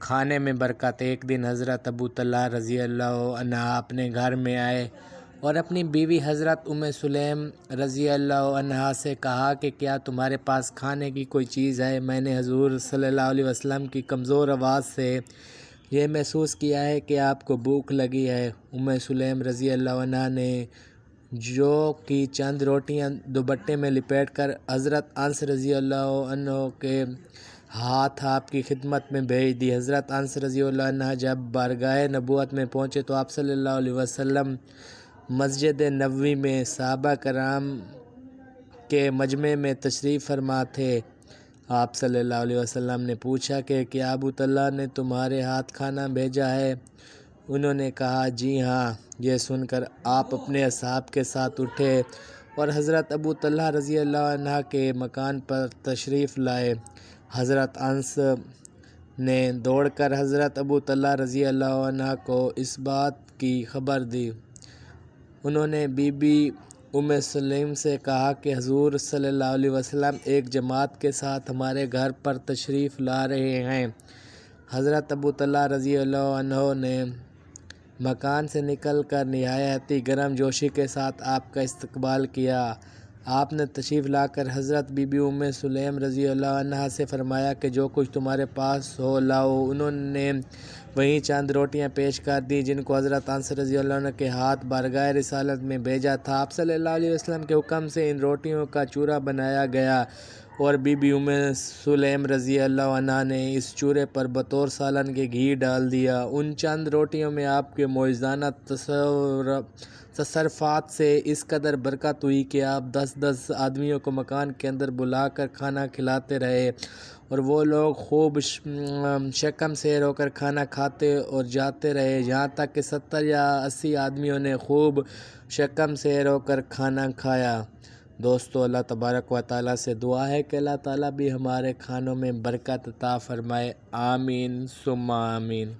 کھانے میں برکت۔ ایک دن حضرت ابو طلحہ رضی اللہ عنہ اپنے گھر میں آئے اور اپنی بیوی حضرت ام سلیم رضی اللہ عنہا سے کہا کہ کیا تمہارے پاس کھانے کی کوئی چیز ہے؟ میں نے حضور صلی اللہ علیہ وسلم کی کمزور آواز سے یہ محسوس کیا ہے کہ آپ کو بھوک لگی ہے۔ ام سلیم رضی اللہ عنہا نے جو کی چند روٹیاں دوپٹے میں لپیٹ کر حضرت انس رضی اللہ عنہ کے ہاتھ آپ کی خدمت میں بھیج دی۔ حضرت انس رضی اللہ عنہ جب بارگاہ نبوت میں پہنچے تو آپ صلی اللہ علیہ وسلم مسجد نبوی میں صحابہ کرام کے مجمع میں تشریف فرما تھے۔ آپ صلی اللہ علیہ وسلم نے پوچھا کہ کیا ابو طلحہ نے تمہارے ہاتھ کھانا بھیجا ہے؟ انہوں نے کہا جی ہاں۔ یہ سن کر آپ اپنے اصحاب کے ساتھ اٹھے اور حضرت ابو طلحہ رضی اللہ عنہ کے مکان پر تشریف لائے۔ حضرت انس نے دوڑ کر حضرت ابو طلحہ رضی اللہ عنہ کو اس بات کی خبر دی۔ انہوں نے بی بی ام سلیم سے کہا کہ حضور صلی اللہ علیہ وسلم ایک جماعت کے ساتھ ہمارے گھر پر تشریف لا رہے ہیں۔ حضرت ابو طلحہ رضی اللہ عنہ نے مکان سے نکل کر نہایت ہی گرم جوشی کے ساتھ آپ کا استقبال کیا۔ آپ نے تشریف لا کر حضرت بی بی ام سلیم رضی اللہ عنہا سے فرمایا کہ جو کچھ تمہارے پاس ہو لاؤ۔ انہوں نے وہیں چند روٹیاں پیش کر دیں جن کو حضرت انس رضی اللہ عنہ کے ہاتھ بارگاہ رسالت میں بھیجا تھا۔ آپ صلی اللہ علیہ وسلم کے حکم سے ان روٹیوں کا چورا بنایا گیا اور بی بی ام سلیم رضی اللہ عنہا نے اس چورے پر بطور سالن کے گھی ڈال دیا۔ ان چند روٹیوں میں آپ کے معجزانہ تصرفات سے اس قدر برکت ہوئی کہ آپ 10 آدمیوں کو مکان کے اندر بلا کر کھانا کھلاتے رہے اور وہ لوگ خوب شکم سیر ہو کر کھانا کھاتے اور جاتے رہے، یہاں تک کہ 70 یا 80 آدمیوں نے خوب شکم سیر ہو کر کھانا کھایا۔ دوستو، اللہ تبارک و تعالیٰ سے دعا ہے کہ اللہ تعالیٰ بھی ہمارے کھانوں میں برکت عطا فرمائے۔ آمین ثم آمین۔